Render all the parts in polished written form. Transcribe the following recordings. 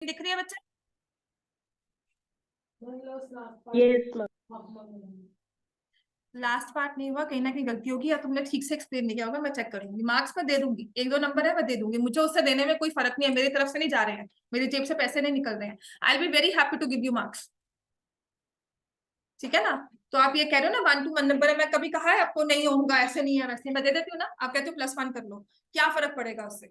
दिख रही है बच्चे? लास्ट पार्ट नहीं हुआ, कहीं ना कहीं गलती होगी या तुमने ठीक से एक्सप्लेन नहीं किया होगा, मैं चेक करूंगी। मार्क्स मैं दे दूंगी, 1-2 नंबर है मैं दे दूंगी, मुझे उससे देने में कोई फर्क नहीं है, मेरी तरफ से नहीं जा रहे हैं, मेरी जेब से पैसे नहीं निकल रहे हैं। I will be very happy to give you marks, ठीक है ना? तो आप ये कह रहे हो ना 1-2 नंबर है, मैं कभी कहा है आपको नहीं होगा, ऐसे नहीं है वैसे, मैं दे देती हूँ ना। आप कहते हो +1 कर लो, क्या फर्क पड़ेगा उससे?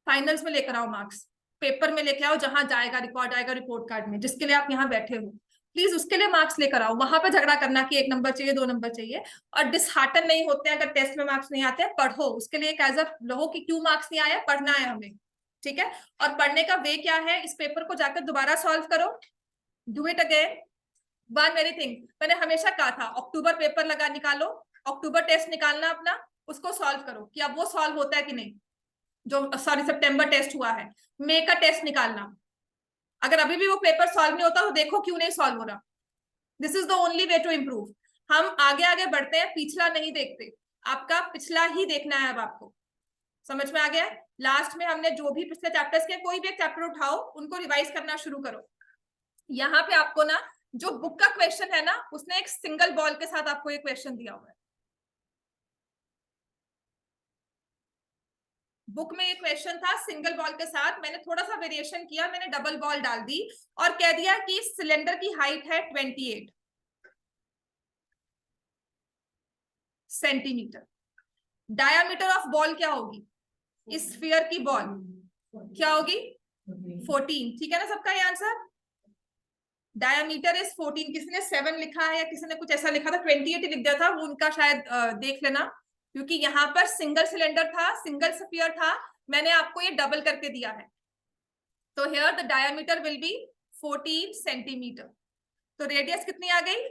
फाइनल्स में लेकर आओ मार्क्स, पेपर में लेके आओ, जहां जाएगा रिकॉर्ड आएगा रिपोर्ट कार्ड में, जिसके लिए आप यहाँ बैठे हो, प्लीज उसके लिए मार्क्स लेकर आओ। वहां पे झगड़ा करना कि 1 नंबर चाहिए 2 नंबर चाहिए, और डिसहार्टन नहीं होते हैं अगर टेस्ट में मार्क्स नहीं आते हैं, पढ़ो उसके लिए एक एज अ लो कि क्यों मार्क्स नहीं आया, पढ़ना है हमें, ठीक है? और पढ़ने का वे क्या है, इस पेपर को जाकर दोबारा सॉल्व करो, do it again, one very thing. मैंने हमेशा कहा था अक्टूबर पेपर लगा निकालो, अक्टूबर टेस्ट निकालना अपना, उसको सॉल्व करो कि अब वो सॉल्व होता है कि नहीं। जो सॉरी सितंबर टेस्ट हुआ है, मई का टेस्ट निकालना, अगर अभी भी वो पेपर सॉल्व नहीं होता तो देखो क्यों नहीं सॉल्व हो रहा। This is the only way to improve. हम आगे आगे बढ़ते हैं, पिछला नहीं देखते, आपका पिछला ही देखना है। अब आपको समझ में आ गया? लास्ट में हमने जो भी पिछले चैप्टर्स के, कोई भी एक चैप्टर उठाओ उनको रिवाइज करना शुरू करो। यहाँ पे आपको ना जो बुक का क्वेश्चन है ना, उसने एक सिंगल बॉल के साथ आपको एक क्वेश्चन दिया हुआ है। बुक में ये क्वेश्चन था सिंगल बॉल के साथ, मैंने थोड़ा सा वेरिएशन किया, मैंने डबल बॉल डाल दी और कह दिया कि सिलेंडर की हाइट है 28 सेंटीमीटर। डायामीटर ऑफ बॉल क्या होगी, इस स्फीयर की बॉल क्या होगी, 14, ठीक है ना सबका ये आंसर? डायामीटर इज 14, किसी ने 7 लिखा है या किसी ने कुछ ऐसा लिखा था, 28 ही लिख दिया था, वो उनका शायद देख लेना, क्योंकि यहाँ पर सिंगल सिलेंडर था, सिंगल स्फीयर था, मैंने आपको ये डबल करके दिया है। तो here the diameter will be 14 centimetre. तो रेडियस कितनी आ गई,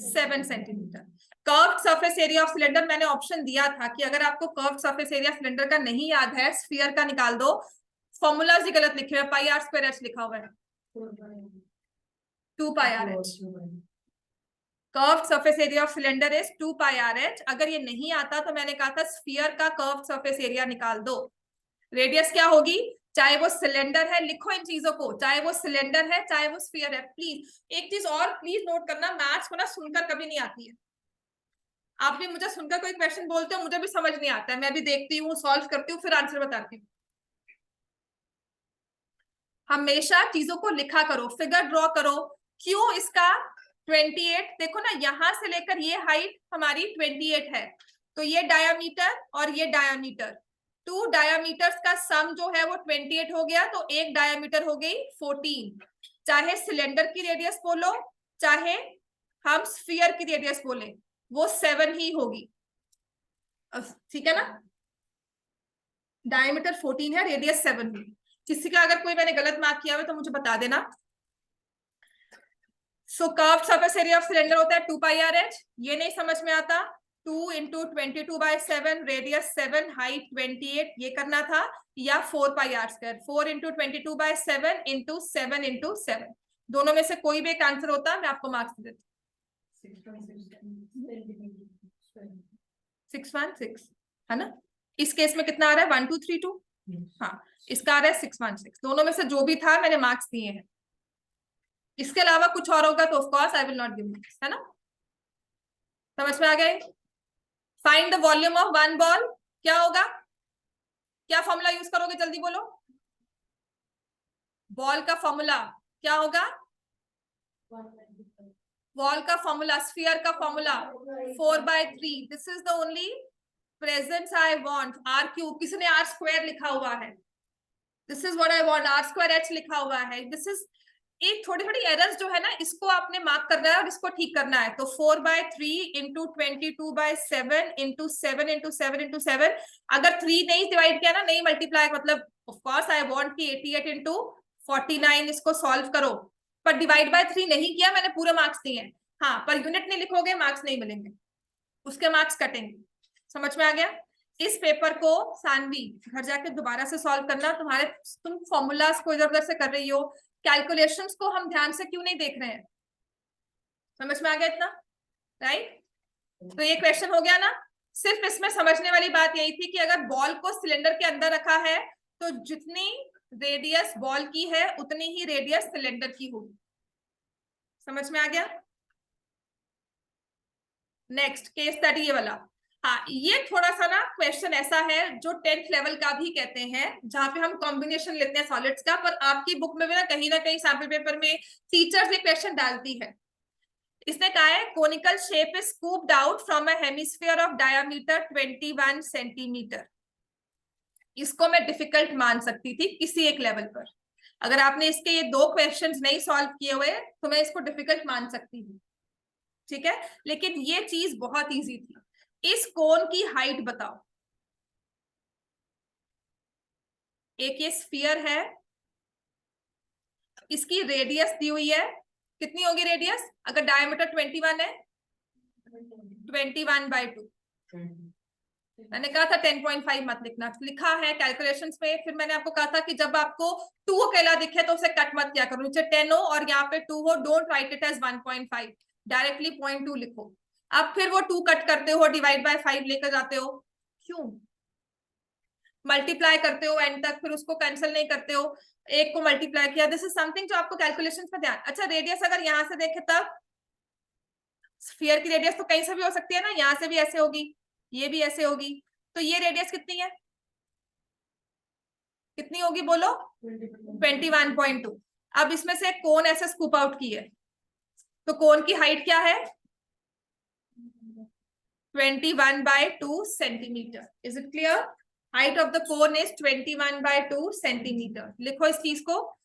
7 centimetre. Curved surface area of cylinder, मैंने ऑप्शन दिया था कि अगर आपको कर्व्ड सरफेस एरिया सिलेंडर का नहीं याद है, स्फीयर का निकाल दो। फॉर्मूलाज ही गलत लिखे हुए, πr² लिखा हुआ है, 2πrh। Curved surface area of cylinder is 2πrh। अगर ये नहीं आता तो मैंने कहा था स्फीयर का कर्व्ड सरफेस एरिया निकाल दो। रेडियस क्या होगी, चाहे वो सिलेंडर है, लिखो इन चीजों को, चाहे वो सिलेंडर है चाहे वो स्फीयर है। प्लीज एक चीज और प्लीज नोट करना, मैथ्स को ना सुनकर कभी नहीं आती है। आप भी मुझे सुनकर कोई क्वेश्चन बोलते हो, मुझे भी समझ नहीं आता है, मैं भी देखती हूँ, सॉल्व करती हूँ, फिर आंसर बताती हूँ। हमेशा चीजों को लिखा करो, फिगर ड्रॉ करो। क्यों इसका 28, देखो ना यहां से लेकर ये हाइट हमारी 28 है, तो ये डायामीटर और ये डायामीटर, 2 डायामीटर्स का सम जो है वो 28 हो गया, तो एक डायामीटर हो गई 14। चाहे सिलेंडर की रेडियस बोलो चाहे हम स्फीयर की रेडियस बोले, वो 7 ही होगी, ठीक है ना? डायमीटर 14 है, रेडियस 7 होगी। किसी का अगर कोई मैंने गलत मार्क किया हुआ तो मुझे बता देना। So curved surface area of cylinder होता है 2πrh। ये नहीं समझ में आता, 2 × 22/7, रेडियस 7, हाइट 28, ये करना था, या 4πr², 4 × 22/7 × 7 × 7, दोनों में से कोई भी एक आंसर होता, मैं आपको मार्क्स दे देती। 616 है ना? इस केस में कितना आ रहा है, 1232। हाँ, इसका आ रहा है 616, दोनों में से जो भी था मैंने मार्क्स दिए हैं। इसके अलावा कुछ और होगा तो of course I will not give marks, है ना? समझ में आ गए? Find the volume of one ball, क्या होगा, क्या फॉर्मूला यूज करोगे, जल्दी बोलो। बॉल का फॉर्मूला क्या होगा, बॉल का फॉर्मूला, स्फीयर का formula 4/3। This is the only presence I want, r³ किसी ने r² लिखा हुआ है, this is what I want, r²h लिखा हुआ है। दिस इज एक थोड़ी थोड़ी एरर्स जो है ना, इसको आपने मार्क करना है और इसको ठीक करना है। तो 4/3 × 22/7 × 7 × 7 × 7, अगर 3 नहीं डिवाइड किया ना, नहीं मल्टीप्लाई, मतलब ऑफ कोर्स आई वांट कि 88 × 49, इसको सॉल्व करो, पर डिवाइड बाय 3 नहीं किया मैंने, पूरे मार्क्स दिए हैं। हाँ, पर यूनिट नहीं लिखोगे मार्क्स नहीं मिलेंगे, उसके मार्क्स कटेंगे। समझ में आ गया? इस पेपर को सानवी घर जाके दोबारा से सॉल्व करना, तुम फॉर्मूलाज को इधर उधर से कर रही हो, कैलकुलेशंस को हम ध्यान से क्यों नहीं देख रहे हैं? समझ में आ गया इतना, राइट? तो ये क्वेश्चन हो गया ना। सिर्फ इसमें समझने वाली बात यही थी कि अगर बॉल को सिलेंडर के अंदर रखा है तो जितनी रेडियस बॉल की है उतनी ही रेडियस सिलेंडर की होगी। समझ में आ गया? नेक्स्ट केस स्टडी ये वाला। हाँ, ये थोड़ा सा ना क्वेश्चन ऐसा है जो 10th लेवल का भी कहते हैं, जहां पे हम कॉम्बिनेशन लेते हैं सॉलिड्स का, पर आपकी बुक में भी ना कहीं सैम्पल पेपर में टीचर्स ये क्वेश्चन डालती है। इसने कहा है conical shape is scooped out from a hemisphere of diameter 21 centimetre. इसको मैं डिफिकल्ट मान सकती थी किसी एक लेवल पर। अगर आपने इसके ये 2 क्वेश्चंस नहीं सॉल्व किए हुए तो मैं इसको डिफिकल्ट मान सकती हूँ, ठीक है, लेकिन ये चीज बहुत इजी थी। इस कोन की हाइट बताओ। एक ये स्फीयर है, इसकी रेडियस दी हुई है, कितनी होगी रेडियस? अगर डायमीटर 21 है, 21/2। मैंने कहा था 10.5 मत लिखना, लिखा है कैलकुलेशंस में। फिर मैंने आपको कहा था कि जब आपको 2 अकेला दिखे तो उसे कट मत किया करो, नीचे 10 हो और यहाँ पे 2 हो, don't write it as 1.5, directly 0.2 लिखो। अब फिर वो 2 कट करते हो, डिवाइड बाय 5 लेकर जाते हो, क्यों? मल्टीप्लाई करते हो एंड तक, फिर उसको कैंसिल नहीं करते हो, एक को मल्टीप्लाई किया। दिस इज समथिंग जो आपको कैलकुलेशंस में ध्यान। अच्छा, रेडियस अगर यहाँ से देखे तब स्फीयर की रेडियस तो कहीं से भी हो सकती है ना, यहाँ से भी ऐसे होगी, ये भी ऐसे होगी, तो ये रेडियस कितनी है? कितनी होगी बोलो? 21.2। अब इसमें से कोन ऐसे स्कूप आउट की है, तो कोन की हाइट क्या है? 21/2 centimetre. Is it clear? Height of the cone is 21/2 centimetre. लिखो इस चीज को।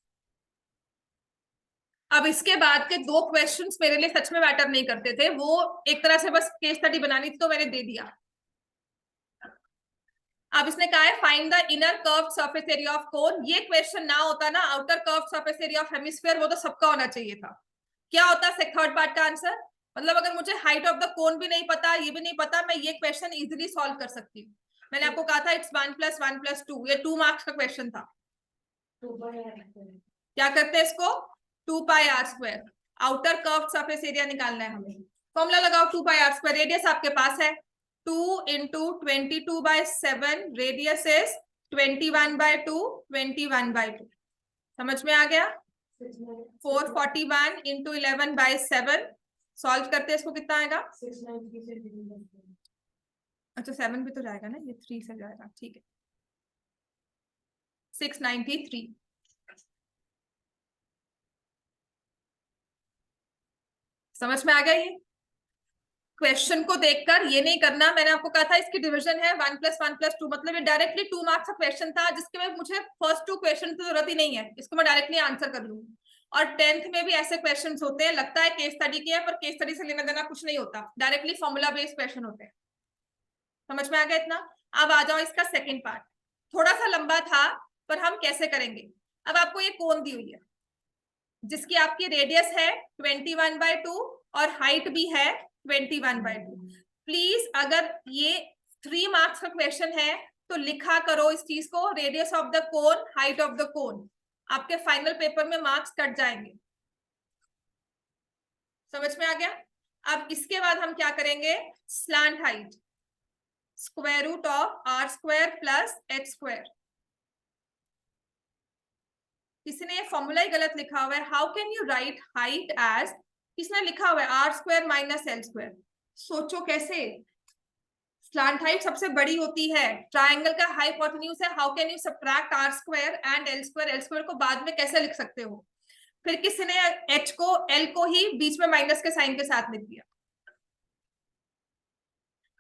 अब इसके बाद के 2 क्वेश्चंस मेरे लिए सच में मैटर नहीं करते थे, वो एक तरह से बस केस स्टडी बनानी थी तो मैंने दे दिया। अब इसने कहा है find the inner curved surface area of cone. ये क्वेश्चन ना होता ना outer curved surface area of hemisphere, वो तो सबका होना चाहिए था। क्या होता है थर्ड पार्ट का आंसर? मतलब अगर मुझे हाइट ऑफ द कोन भी नहीं पता, ये भी नहीं पता, मैं ये क्वेश्चन इजीली सॉल्व कर सकती हूँ। मैंने आपको कहा था इट्स 1 + 1 + 2, ये 2 मार्क्स का क्वेश्चन था। क्या करते हैं इसको? 2πr²। Outer curved surface area निकालना है हमें। फॉर्मूला लगाओ 2πr²। रेडियस आपके पास है 2 × 22/7, रेडियस इज 21/2, 21/2। समझ में आ गया? 441 × 11/7 सॉल्व करते हैं, इसको कितना आएगा? अच्छा 7 भी तो जाएगा ना, ये 3 से जाएगा, ठीक है, 693। समझ में आ गया? ये क्वेश्चन को देखकर ये नहीं करना, मैंने आपको कहा था इसकी डिवीजन है 1 + 1 + 2, मतलब ये डायरेक्टली 2 मार्क्स का क्वेश्चन था, जिसके में मुझे फर्स्ट 2 क्वेश्चन की जरूरत ही नहीं है, इसको मैं डायरेक्टली आंसर कर लूंगी। और 10th में भी ऐसे क्वेश्चंस होते हैं, लगता है केस स्टडी की है, पर केस स्टडी से लेना देना कुछ नहीं होता, डायरेक्टली फॉर्मूला बेस्ड क्वेश्चन होते हैं। समझ में आ गया इतना? अब आ जाओ इसका सेकेंड पार्ट, थोड़ा सा लंबा था, पर हम कैसे करेंगे। अब आपको ये कोन दी हुई है, जिसकी आपकी रेडियस है 21/2 और हाइट भी है 21/2। प्लीज अगर ये 3 मार्क्स का क्वेश्चन है तो लिखा करो इस चीज को, radius of the cone, height of the कोन। आपके फाइनल पेपर में मार्क्स कट जाएंगे। समझ में आ गया? अब इसके बाद हम क्या करेंगे? Slant height, √r² + h²। किसी ने ये फॉर्मूला ही गलत लिखा हुआ है। How can you write height as, किसने लिखा हुआ है r² - l²? सोचो कैसे? स्लांट हाइट सबसे बड़ी होती है, ट्रायंगल का हाइपोटेन्यूज है, how can you subtract r² and l²? l² को बाद में कैसे लिख सकते हो? फिर किसी ने h को, l को ही बीच में माइनस के साइन के साथ लिख दिया।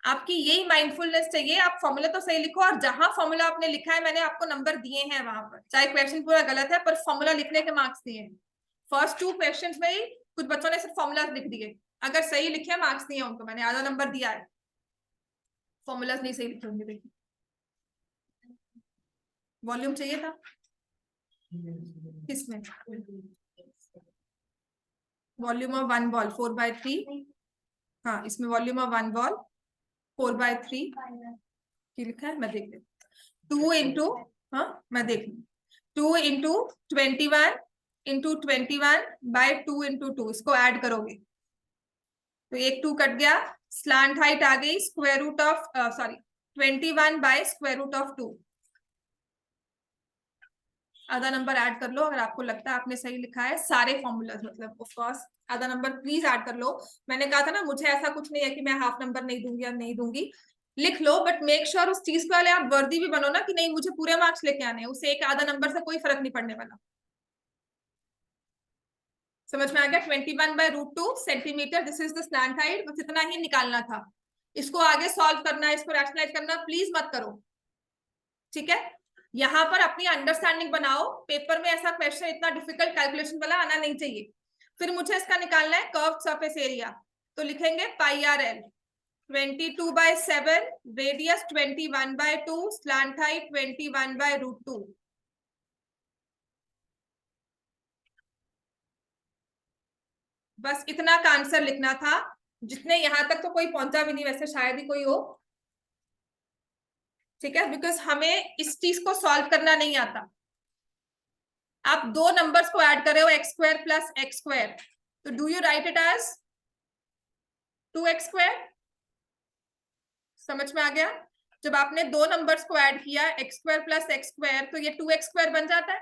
आपकी यही माइंडफुलनेस चाहिए, आप फॉर्मूला तो सही लिखो, और जहां फॉर्मूला आपने लिखा है मैंने आपको नंबर दिए हैं वहां पर, चाहे क्वेश्चन पूरा गलत है पर फॉर्मूला लिखने के मार्क्स दिए हैं। फर्स्ट 2 क्वेश्चंस में ही कुछ बच्चों ने सिर्फ फॉर्मूला लिख दिए, अगर सही लिखे मार्क्स दिए उनको मैंने आधा नंबर दिया है, फॉर्मूलाज नहीं सही लिखे होंगे। देखिए वॉल्यूम चाहिए था किसमें? Volume of 1 ball 4/3। हाँ, इसमें वॉल्यूम ऑफ 1 बॉल 4/3 की लिखा है, मैं देख लेती हूँ। 2 इंटू, हाँ मैं देख लूँ, 2 × 21 × 21/2 × 2, इसको ऐड करोगे तो एक 2 कट गया, स्लांट हाइट आ गई √21/√2। आधा नंबर ऐड कर लो अगर आपको लगता है आपने सही लिखा है सारे फॉर्मूलाज, मतलब ऑफ कोर्स आधा नंबर प्लीज ऐड कर लो। मैंने कहा था ना, मुझे ऐसा कुछ नहीं है कि मैं हाफ नंबर नहीं दूंगी या नहीं दूंगी, लिख लो, बट मेक श्योर उस चीज के वाले आप वर्दी भी बनो ना कि नहीं मुझे पूरे मार्क्स लेके आने हैं, उससे एक आधा नंबर से कोई फर्क नहीं पड़ने वाला। समझ में आ गया? 21/√2 centimetre, this is the slant height, बस इतना ही निकालना था। इसको आगे सॉल्व करना, इसको रैशनलाइज करना प्लीज मत करो, ठीक है? यहां पर अपनी अंडरस्टैंडिंग बनाओ, पेपर में ऐसा क्वेश्चन इतना डिफिकल्ट कैलकुलेशन वाला आना नहीं चाहिए। फिर मुझे इसका निकालना है कर्व सरफेस एरिया, तो लिखेंगे πRL 22/7, रेडियस 21/2, स्लैंट हाइट 21/√2। बस इतना का आंसर लिखना था। जितने यहां तक तो कोई पहुंचा भी नहीं, वैसे शायद ही कोई हो, ठीक है, बिकॉज हमें इस चीज को सॉल्व करना नहीं आता। आप दो नंबर्स को ऐड कर रहे हो, x² + x², तो do you write it as 2x²? समझ में आ गया? जब आपने दो नंबर्स को ऐड किया x² + x², तो ये 2x² बन जाता है।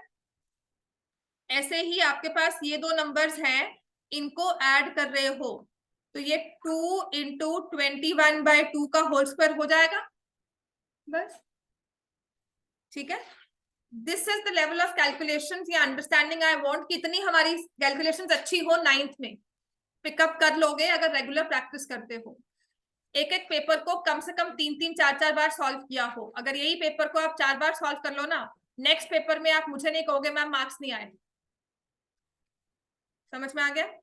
ऐसे ही आपके पास ये दो नंबर्स हैं, इनको ऐड कर रहे हो तो ये 2 × 21/2 का होल स्क्वायर हो जाएगा, बस, ठीक है? This is the level of calculation या अंडरस्टैंडिंग आई वांट, कितनी हमारी कैलकुलेशंस अच्छी हो 9th में, पिकअप कर लोगे अगर रेगुलर प्रैक्टिस करते हो। एक एक पेपर को कम से कम 3-3, 4-4 बार सॉल्व किया हो, अगर यही पेपर को आप 4 बार सॉल्व कर लो ना, नेक्स्ट पेपर में आप मुझे नहीं कहोगे मैम मार्क्स नहीं आए। समझ में आ गया?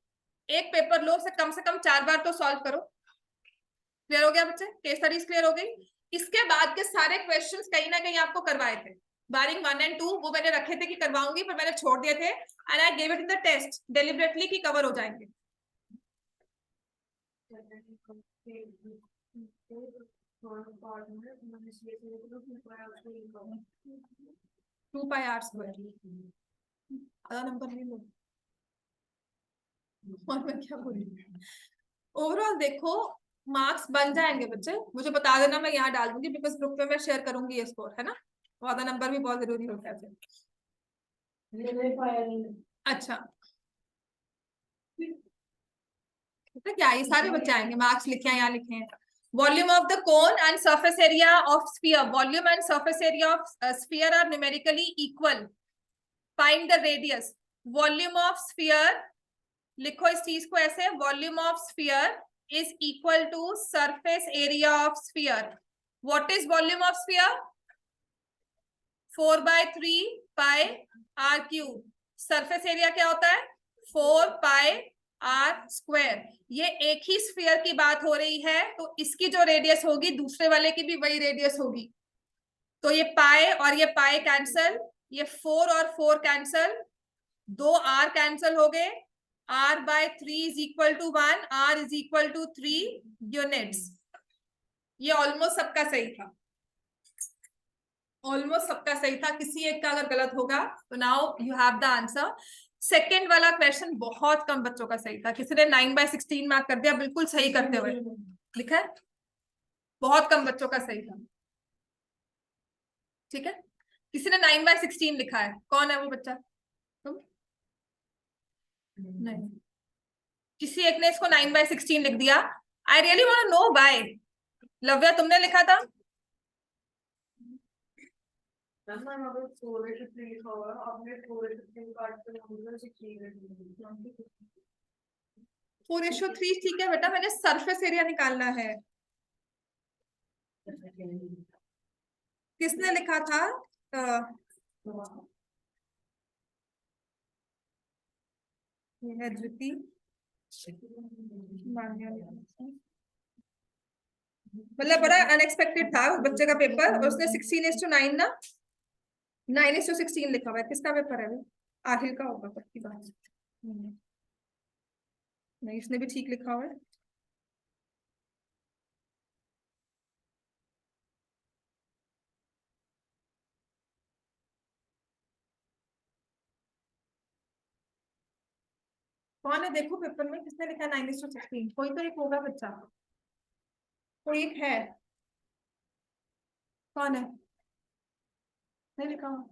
एक पेपर लो से कम 4 बार तो सॉल्व करो। क्लियर हो गया बच्चे? केस स्टडीज क्लियर हो गई। इसके बाद के सारे क्वेश्चंस कहीं ना कहीं आपको करवाए थे, बारिंग 1 और 2 वो मैंने रखे थे कि करवाऊंगी, पर मैंने छोड़ दिए थे, and I give it in the test deliberately कि कवर हो जाएंगे। 2πr², आधा नंबर ले लो। और मैं क्या बोली? ओवरऑल देखो, मार्क्स बन जाएंगे बच्चे, मुझे बता देना, मैं यहाँ डाल दूंगी, बिकॉज ग्रुप पे मैं शेयर करूंगी ये स्कोर, है ना? तो आधा नंबर भी बहुत जरूरी होता है। अच्छा, तो क्या ये सारे बच्चे आएंगे, मार्क्स लिखे हैं यहाँ लिखे हैं। Volume of the cone and surface area of sphere, volume and surface area of sphere are numerically equal, find the radius. Volume of sphere, लिखो इस चीज को ऐसे, volume of sphere is equal to surface area of sphere. What is volume of sphere? 4/3πr³। Surface area क्या होता है? 4πr²। ये एक ही स्फीयर की बात हो रही है, तो इसकी जो रेडियस होगी दूसरे वाले की भी वही रेडियस होगी, तो ये पाई और ये पाई कैंसल, ये 4 और 4 कैंसल, 2 r कैंसल हो गए, r/3 is equal to 1, r is equal to 3 units. ये ऑलमोस्ट सबका सही था, ऑलमोस्ट सबका सही था, किसी एक का अगर गलत होगा तो now you have the answer. Second वाला क्वेश्चन बहुत कम बच्चों का सही था, किसी ने 9/16 मार्क कर दिया बिल्कुल सही करते हुए, लिखा है, बहुत कम बच्चों का सही था, ठीक है? किसी ने 9/16 लिखा है, कौन है वो बच्चा? तुम? नहीं, किसी एक ने इसको 9/16 लिख दिया। I really want to know why. Lavya तुमने लिखा था? 4:3 ठीक है बेटा, मैंने सरफेस एरिया निकालना है। किसने लिखा था? धृति, मतलब बड़ा अनएक्सपेक्टेड था उस बच्चे का पेपर, और उसने 16:9 ना 9:16 लिखा हुआ है। किसका पेपर है वो? आहिल का होगा पक्की बात। नहीं, इसने भी ठीक लिखा हुआ है। कौन है देखो पेपर में किसने लिखा 9:16? कोई तो एक होगा बच्चा, कोई एक है, कौन है? नहीं लिखा हुआ।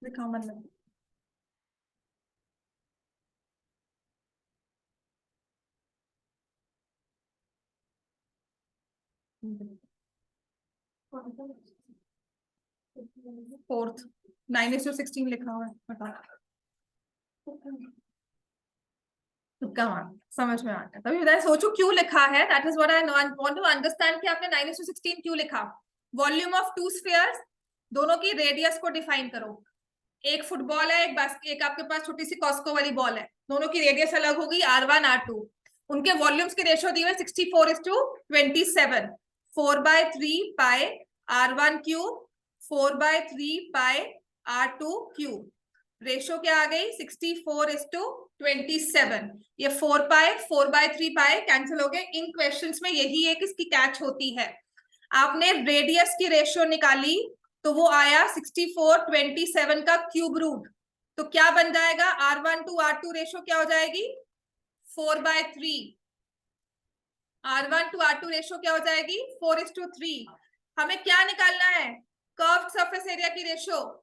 दिखाओ मतलब फोर्थ 9:16 लिखा हुआ है, बता। तुक्का मार, समझ में आ गया। तभी बताया, सोचो क्यों लिखा है, that is what I want to understand कि आपने 9:16 क्यों लिखा। वॉल्यूम ऑफ टू स्फीयर्स, दोनों की रेडियस को डिफाइन करो। एक फुटबॉल है, एक आपके पास छोटी सी कॉस्को वाली बॉल है, दोनों की रेडियस अलग होगी, R1 R2। उनके वॉल्यूम्स के रेशियो दिए हुए 64:27, 4/3 पाई R1 क्यूब, 4/3 पाई R2 क्यूब। रेशियो क्या आ गई, 64:27। ये 4/3 पाई कैंसिल हो गए। इन क्वेश्चंस में यही एक इसकी कैच होती है। आपने रेडियस की रेशियो निकाली तो वो आया 64:27 का क्यूब रूट। तो क्या बन जाएगा, R1 to R2 रेशियो क्या हो जाएगी, 4/3। R1 to R2 रेशियो क्या हो जाएगी, 4:3। हमें क्या निकालना है, कर्व्ड सरफेस एरिया की ratio.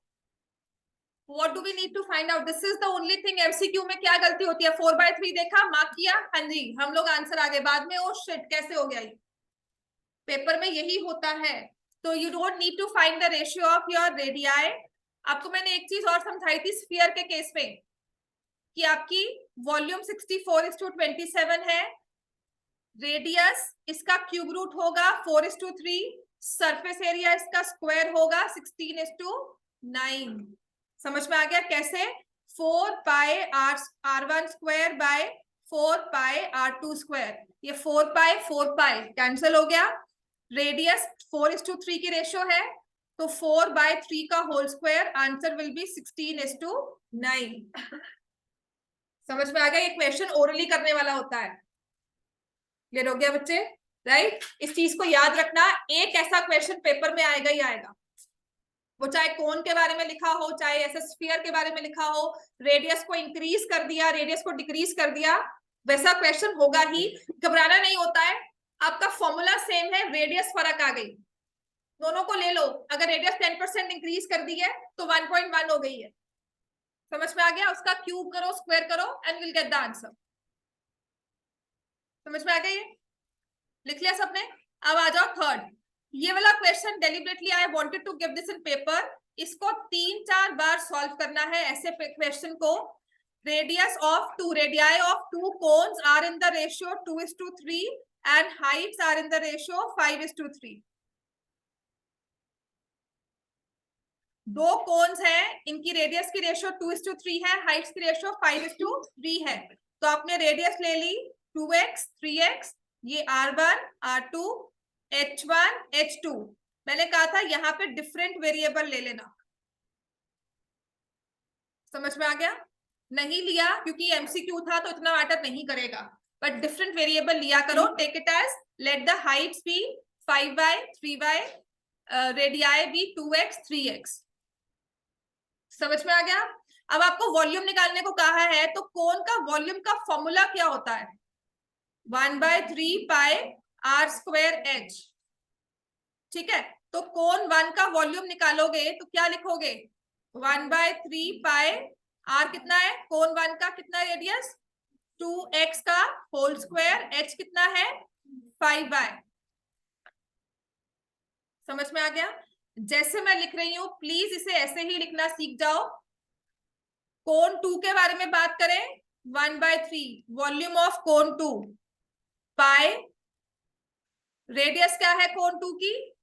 What do we need to find out? This is the only thing। MCQ में क्या गलती होती है, 4/3 देखा, मार्क किया, हाँ जी, हम लोग आंसर आगे, बाद में ओ शिट कैसे हो गया ये। पेपर में यही होता है। तो you don't need to find the ratio of your radii. आपको मैंने एक चीज और समझाई थी स्फीयर के केस में, कि आपकी वॉल्यूम 64:27 है, रेडियस इसका क्यूब रूट होगा 4:3, सरफेस एरिया इसका स्क्वायर होगा 16:9। समझ में आ गया कैसे, 4 पाई R1 square by 4 pi R2 square. ये 4 पाई कैंसिल हो गया। रेडियस 4:3 की रेशियो है, तो 4/3 का whole square, answer will be 16:9। समझ में आ गया, ये क्वेश्चन ओरली करने वाला होता है। क्लियर हो गया बच्चे, राइट। इस चीज को याद रखना, एक ऐसा क्वेश्चन पेपर में आएगा ही आएगा, वो चाहे कोन के बारे में लिखा हो, चाहे ऐसे स्फीयर के बारे में लिखा हो, रेडियस को इंक्रीज कर दिया, रेडियस को डिक्रीज कर दिया, वैसा क्वेश्चन होगा ही। घबराना नहीं होता है, आपका फॉर्मूला सेम है, रेडियस फर्क आ गई, दोनों को ले लो। अगर रेडियस 10% इंक्रीज कर दी है तो 1.1 हो गई है। समझ में आ गया, उसका क्यूब करो, स्क्वायर करो, and will get the answer. समझ में आ गया, ये लिख लिया सबने। अब आ जाओ थर्ड। ये वाला question deliberately I wanted to give this in paper. इसको 3-4 बार सॉल्व करना है ऐसे क्वेश्चन को। Radius of two, radii of two cones are in the ratio 2:3 and heights are in the ratio 5:3। दो कोन्स हैं, इनकी रेडियस की रेशियो 2:3 है, हाइट्स की रेशियो 5:3 है। तो आपने रेडियस ले ली 2x 3x, ये R1 R2 H1 H2। मैंने कहा था यहाँ पे डिफरेंट वेरिएबल ले लेना। समझ में आ गया, नहीं लिया क्योंकि MCQ था तो इतना मैटर नहीं करेगा, बट डिफरेंट वेरिएबल लिया करो। Take it as let the heights be 5y 3y, radii be 2x 3x। समझ में आ गया। अब आपको वॉल्यूम निकालने को कहा है, तो कोन का वॉल्यूम का फॉर्मूला क्या होता है, 1/3 पाई R²H। ठीक है, तो कोन 1 का वॉल्यूम निकालोगे तो क्या लिखोगे, 1/3 पाई R कितना है, कोन 1 का कितना रेडियस, 2x का होल स्क्वायर, h कितना है 5y। समझ में आ गया। जैसे मैं लिख रही हूं प्लीज इसे ऐसे ही लिखना सीख जाओ। कोन 2 के बारे में बात करें, 1/3 volume of cone 2 pi, radius क्या है कोन 2 की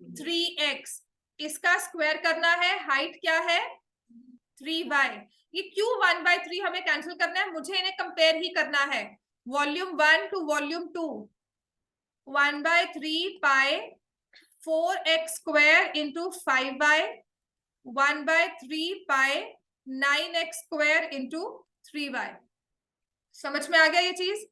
3x, इसका स्क्वायर करना है, हाइट क्या है 3y। ये क्यों 1/3 हमें कैंसिल करना है, मुझे इन्हें कंपेयर ही करना है। Volume 1 to volume 2, 1/3 pi 4x square into 5y, 1/3 pi 9x square into 3y। समझ में आ गया ये चीज।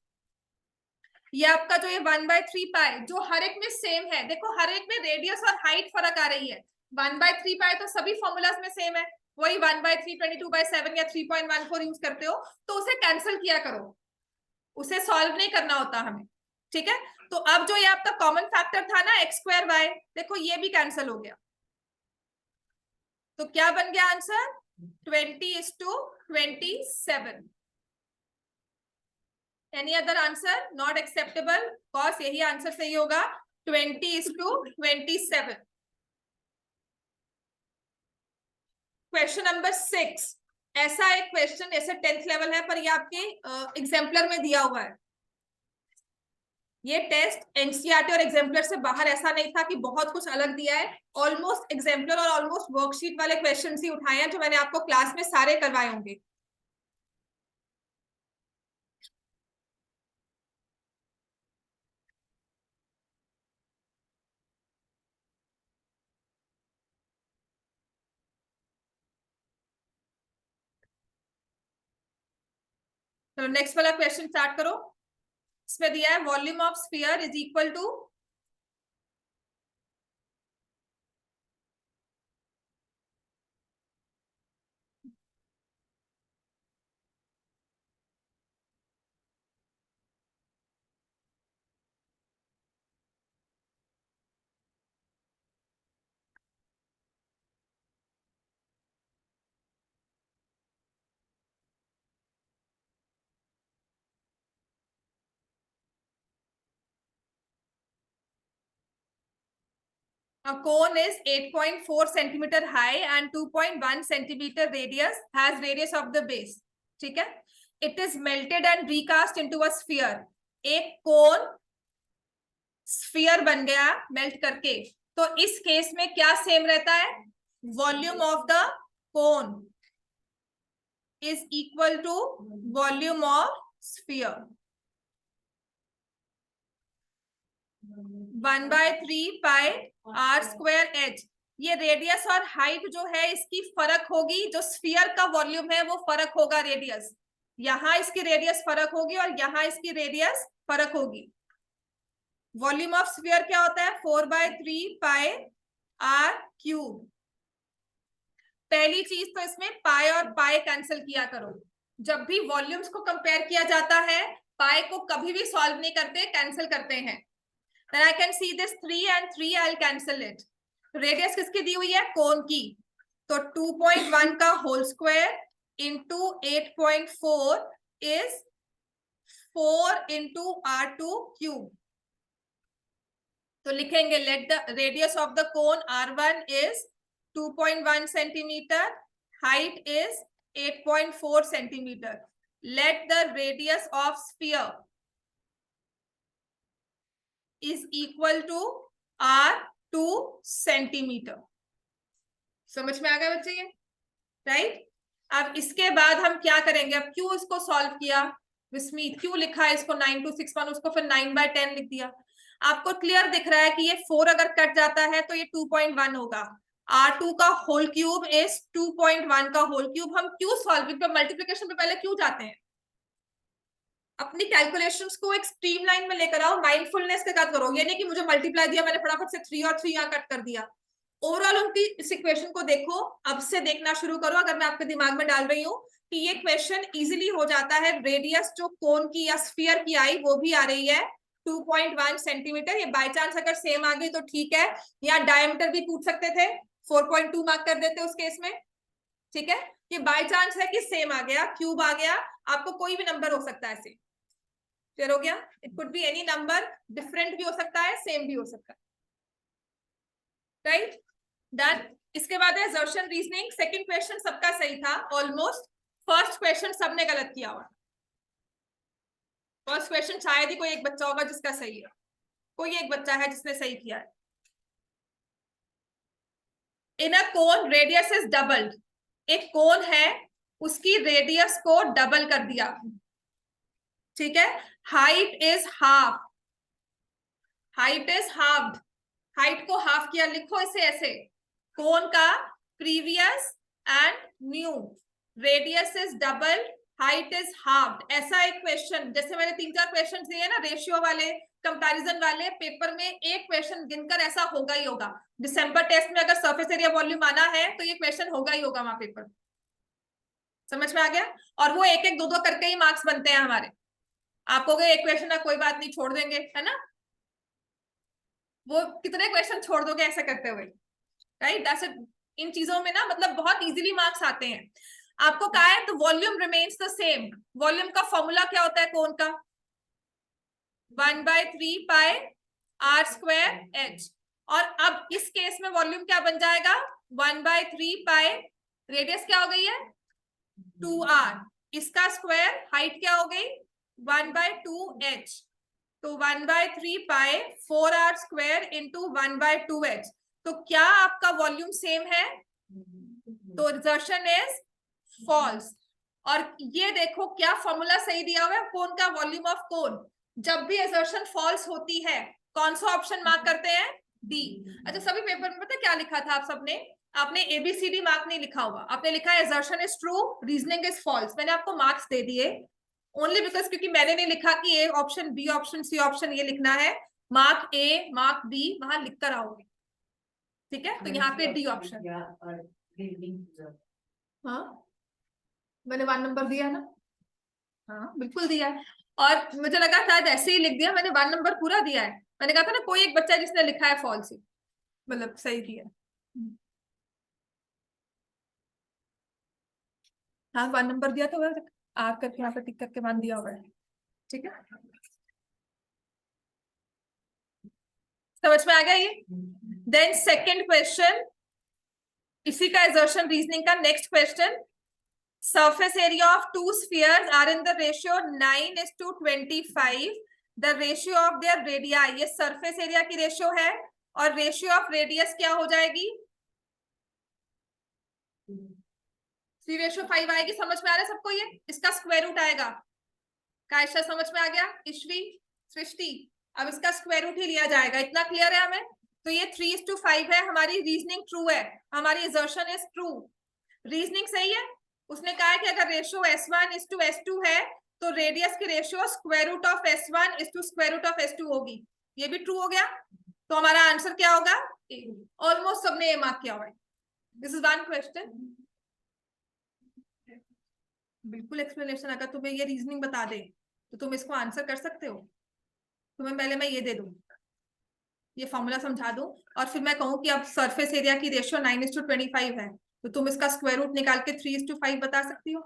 ये आपका जो ये 1/3 पाई जो हर एक में सेम है, देखो हर एक में रेडियस और हाइट फर्क आ रही है। 1/3 पाई तो सभी फॉर्मूलाज में सेम है, वही 1/3 22/7 या 3.14 यूज करते हो, तो उसे कैंसिल किया करो, उसे सॉल्व नहीं करना होता हमें। ठीक है, तो अब जो ये आपका कॉमन फैक्टर था ना x² y, देखो ये भी कैंसिल हो गया। तो क्या बन गया answer? 20:27. Any other answer not acceptable? Cos यही आंसर सही होगा, 20:27. Question number 6. ऐसा एक क्वेश्चन, ऐसे 10th लेवल है पर ये आपके एग्जाम्पलर में दिया हुआ है. ये टेस्ट एनसीईआरटी और एग्जाम्पलर से बाहर ऐसा नहीं था कि बहुत कुछ अलग दिया है. ऑलमोस्ट एग्जाम्पलर और ऑलमोस्ट वर्कशीट वाले क्वेश्चन ही उठाए हैं जो मैंने आपको क्लास में सारे करवाए होंगे. तो नेक्स्ट वाला क्वेश्चन स्टार्ट करो. इसमें दिया है volume of sphere is equal to, a cone is 8.4 centimeter high and 2.1 centimeter radius, has radius of the base. ठीक है. It is melted and recast into a sphere. एक कोन स्फीयर बन गया मेल्ट करके. तो इस केस में क्या सेम रहता है? Volume of the cone is equal to volume of sphere. 1/3 pi r square h. ये रेडियस और हाइट जो है इसकी फर्क होगी. जो स्फीयर का वॉल्यूम है वो फर्क होगा रेडियस. यहां इसकी रेडियस फर्क होगी और यहां इसकी रेडियस फर्क होगी. वॉल्यूम ऑफ स्फीयर क्या होता है? 4/3 पाई r क्यूब. पहली चीज तो इसमें पाई और पाई कैंसिल किया करो. जब भी वॉल्यूम्स को कंपेयर किया जाता है पाई को कभी भी सॉल्व नहीं करते, कैंसिल करते हैं. Then I can see this 3 and 3 I'll cancel it. Radius किसकी दी हुई है? कोन की. तो 2.1 का whole square into 8.4 is 4 into r2 cube. तो लिखेंगे let the radius of the cone r1 is 2.1 centimetre, height is 8.4 centimetre. Let the radius of sphere is equal to r2 centimetre. समझ में आ गया बच्चे ये? राइट. अब इसके बाद हम क्या करेंगे? अब क्यों इसको सॉल्व किया विस्मीत? क्यों लिखा है इसको 9261, उसको फिर 9/10 लिख दिया? आपको क्लियर दिख रहा है कि ये 4 अगर कट जाता है तो ये 2.1 होगा. r2 का होल क्यूब इज 2.1 का होल क्यूब. हम क्यों सॉल्विंग पे, मल्टीप्लिकेशन पे पहले क्यों जाते हैं? अपनी कैलकुलेशंस को एक स्ट्रीमलाइन में लेकर आओ, माइंडफुलनेस के साथ करो. ये नहीं कि मुझे मल्टीप्लाई दिया मैंने फटाफट से 3 और 3 यहाँ कट कर दिया. ओवरऑल उनकी इस इक्वेशन को देखो, अब से देखना शुरू करो. अगर मैं आपके दिमाग में डाल रही हूँ कि ये क्वेश्चन इजीली हो जाता है. रेडियस जो कोन की या स्फीयर की आई वो भी आ रही है 2.1 सेंटीमीटर. ये बाय चांस अगर सेम आ गई तो ठीक है, या डायमीटर भी पूछ सकते थे, 4.2 मार्क कर देते उस केस में. ठीक है, ये बाय चांस है कि सेम आ गया, क्यूब आ गया. आपको कोई भी नंबर हो सकता है ऐसे. क्लियर हो गया? It could be any number, different भी हो सकता है, सेम भी हो सकता है. राइट. डन. इसके बाद है assertion रीजनिंग. सेकंड क्वेश्चन सबका सही था ऑलमोस्ट. फर्स्ट क्वेश्चन सबने गलत किया हुआ. फर्स्ट क्वेश्चन शायद ही कोई एक बच्चा होगा जिसका सही है. कोई एक बच्चा है जिसने सही किया है. इन अ कोन रेडियस इज डबल्ड. एक कोन है उसकी रेडियस को डबल कर दिया. ठीक है. Height is half. Height is halved. Height को हाफ किया. लिखो इसे ऐसे, कोन का previous and new. Radius is double, height is halved. ऐसा एक क्वेश्चन, जैसे मैंने 3-4 क्वेश्चन दिए ना रेशियो वाले, कंपैरिजन वाले, पेपर में एक क्वेश्चन गिनकर ऐसा होगा ही होगा. दिसंबर टेस्ट में अगर सरफेस एरिया वॉल्यूम आना है तो ये क्वेश्चन होगा ही होगा वहां पेपर. समझ में आ गया? और वो एक एक 2-2 करके ही मार्क्स बनते हैं हमारे. आप हो गए एक क्वेश्चन है, कोई बात नहीं, छोड़ देंगे, है ना? वो कितने क्वेश्चन छोड़ दोगे ऐसा करते हुए? राइट. That's it. इन चीजों में ना मतलब बहुत इजीली मार्क्स आते हैं। आपको कहा है तो volume remains the same. Volume का फॉर्मूला क्या होता है कोन का? 1/3 पाई आर स्क्वायर एच। और अब इस केस में वॉल्यूम क्या बन जाएगा? 1/3 पाई, रेडियस क्या हो गई है? 2r, इसका स्क्वायर, हाइट क्या हो गई? 1/2h। तो 1/3 पाई 4r स्क्वायर इंटू 1/2h। तो क्या आपका वॉल्यूम सेम है? तो रिजर्शन इज फॉल्स। और ये देखो क्या फॉर्मूला सही दिया हुआ है कोन का, वॉल्यूम ऑफ कोन। जब भी असर्शन फॉल्स होती है कौन सा ऑप्शन मार्क करते हैं? डी। अच्छा, सभी पेपर में पता है क्या लिखा था आप सबने? आपने एबीसीडी मार्क नहीं लिखा हुआ, आपने लिखा है assertion is true, reasoning is false. मैंने आपको मार्क्स दे दिए ओनली बिकॉज क्योंकि मैंने नहीं लिखा कि A option, B option, C option ये लिखना है। मार्क ए, मार्क बी वहां लिख कर आओगे, ठीक है? तो यहाँ पे डी ऑप्शन। हाँ, मैंने 1 नंबर दिया ना? हाँ बिल्कुल दिया है। और मुझे लगा शायद ऐसे ही लिख दिया, मैंने 1 नंबर पूरा दिया है। मैंने कहा था ना कोई एक बच्चा है जिसने लिखा है फॉल्स ही, मतलब सही दिया है। हाँ 1 नंबर दिया तो आ करके यहाँ पे टिक करके मान दिया हुआ है, ठीक है? समझ में आ गया ये? देन सेकंड क्वेश्चन, इसी का एजर्शन रीजनिंग का next question. Surface area of two spheres are in the ratio 9:25. The ratio of their radii, ये surface area की रेशियो है, और रेशियो ऑफ रेडियस क्या हो जाएगी? 3:5 आएगी। समझ में आ रहा है सबको? ये इसका स्क्वायर रूट आएगा। कायशा समझ में आ गया? ईश्वी, सृष्टि, अब इसका स्क्वायर रूट ही लिया जाएगा। इतना क्लियर है हमें? तो ये 3:5 है, हमारी रीजनिंग ट्रू है, हमारी एजर्शन इज ट्रू, रीजनिंग सही है। उसने कहा है कि अगर रेशियो S1:S2 है तो रेडियस की ratio square root of S1 square root of S2 होगी। ये भी ट्रू हो गया, तो हमारा आंसर क्या होगा? ऑलमोस्ट सबने ए मार्क किया हुआ है। This is one question. बिल्कुल एक्सप्लेनेशन, अगर तुम्हें ये रीजनिंग बता दे तो तुम इसको आंसर कर सकते हो। तुम्हें पहले मैं ये दे दूं, ये फॉर्मूला समझा दूं, और फिर मैं कहूं कि अब सरफेस एरिया की रेशियो 9:25 है, तो तुम इसका स्क्वायर रूट निकाल के 3:5 बता सकती हो,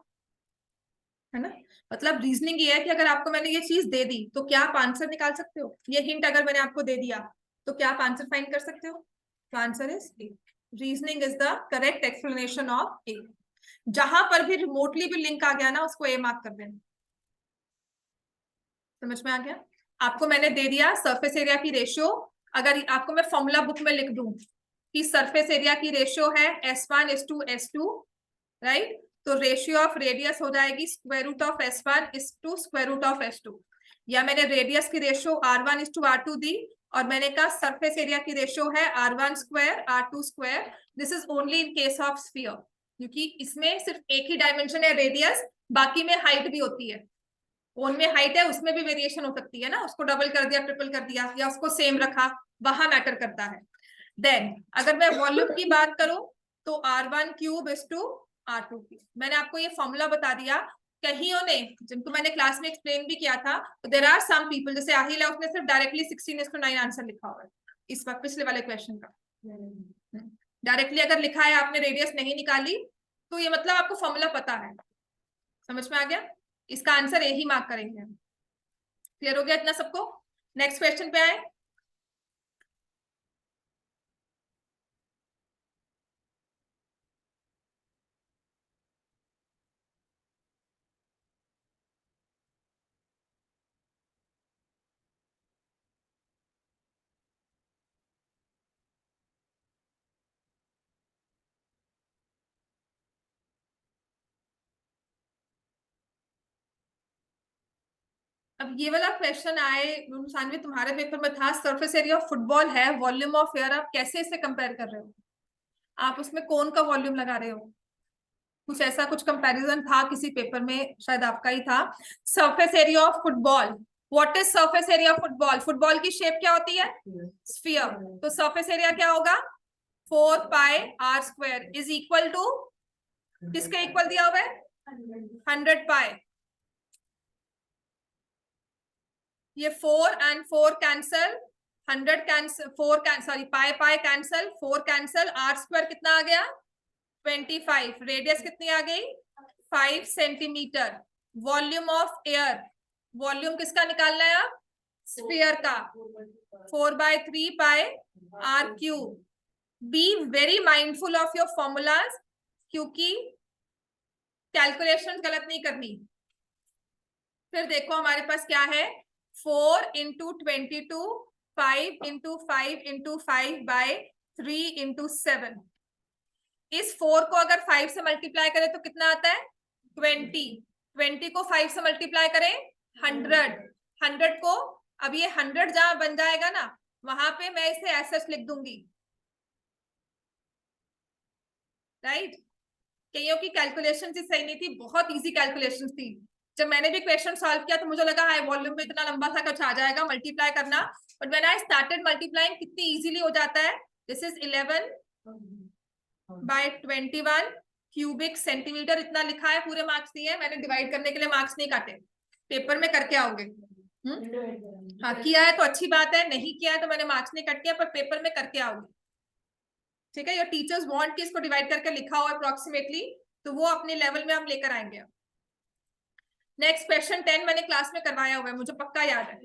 है ना? मतलब रीजनिंग ये है कि अगर आपको मैंने ये चीज दे दी तो क्या आप आंसर निकाल सकते हो। ये हिंट अगर मैंने आपको दे दिया तो क्या आप आंसर फाइंड कर सकते हो? तो answer is A. Reasoning is the correct explanation of A. जहां पर भी रिमोटली भी लिंक आ गया ना उसको ए मार्क कर देना। समझ में आ गया? आपको मैंने दे दिया सरफेस एरिया की रेशियो, अगर आपको मैं फॉर्मूला बुक में लिख दूं कि सरफेस एरिया की रेशियो है S1:S2, राइट? तो रेशियो ऑफ रेडियस हो जाएगी square root of S1 square root of S2, या मैंने रेडियस की रेशियो R1:R2 दी, और मैंने कहा सरफेस एरिया की रेशियो है R1 square R2 square. This is only in case of sphere, क्योंकि इसमें सिर्फ एक ही डायमेंशन है रेडियस, बाकी में हाइट भी होती है। कोन में हाइट है उसमें भी वेरिएशन हो सकती है ना, उसको डबल कर दिया, ट्रिपल कर दिया, या उसको सेम रखा, वहां मैटर करता है। देन अगर मैं वॉल्यूम की बात करूं तो R1³ मैंने आपको ये फॉर्मूला बता दिया। कहीं ने, जिनको मैंने क्लास में एक्सप्लेन भी किया था, तो देयर आर सम पीपल, जैसे आहिल है, उसने सिर्फ डायरेक्टली 16:9 आंसर लिखा हुआ है इस वक्त पिछले वाले क्वेश्चन का। डायरेक्टली अगर लिखा है आपने रेडियस नहीं निकाली, तो ये मतलब आपको फॉर्मूला पता है। समझ में आ गया? इसका आंसर यही मार्क करेंगे। क्लियर हो गया इतना सबको? नेक्स्ट क्वेश्चन पे आए। अब ये वाला क्वेश्चन आए सानवी, तुम्हारे पेपर में था, सरफेस एरिया ऑफ फुटबॉल है, वॉल्यूम ऑफ एयर, आप कैसे इसे कंपेयर कर रहे हो? आप उसमें कौन का वॉल्यूम लगा रहे हो? कुछ ऐसा कुछ कंपैरिजन था किसी पेपर में, शायद आपका ही था। Surface area of football, what is surface area of football? Football की शेप क्या होती है? स्फीयर। तो सरफेस एरिया क्या होगा? 4πr² इज इक्वल टू किसके इक्वल दिया हुआ है? 100π। ये 4 and 4 cancel, 100 cancel, 4 cancel, sorry pi pi cancel, 4 cancel, R² कितना आ गया? 25, रेडियस कितनी आ गई 5 centimetre. Volume of air, volume किसका निकालना है आप, स्फीयर का, 4/3 pi r cube. Be very mindful of your formulas, क्योंकि कैलकुलेशन गलत नहीं करनी। फिर देखो हमारे पास क्या है, 4 into 22, 5 into 5 into 5 by 3 into 7। इस 4 को अगर 5 से मल्टीप्लाई करें तो कितना आता है 20। 20 को 5 से मल्टीप्लाई करें 100। 100 को, अब ये 100 जहां बन जाएगा ना, वहां पे मैं इसे ऐसे लिख दूंगी, राइट। कईयों की कैलकुलेशन ही सही नहीं थी, बहुत इजी कैलकुलेशन थी। जब मैंने भी क्वेश्चन सॉल्व किया तो मुझे लगा हाई वॉल्यूम में इतना लंबा सा कुछ आ जाएगा मल्टीप्लाई करना, but when I started multiplying कितनी इजीली हो जाता है। दिस इज 11/21 क्यूबिक सेंटीमीटर, इतना लिखा है, पूरे मार्क्स दिए हैं मैंने, डिवाइड करने के लिए मार्क्स नहीं काटे। पेपर में करके आओगे। हाँ किया है तो अच्छी बात है, नहीं किया है तो मैंने मार्क्स नहीं कट किया, पर पेपर में करके आओगे, ठीक है। योर टीचर्स वांट कि इसको डिवाइड करके लिखा हो अप्रोक्सीमेटली, तो वो अपने लेवल में हम लेकर आएंगे। नेक्स्ट क्वेश्चन 10 मैंने क्लास में करवाया हुआ है, मुझे पक्का याद है,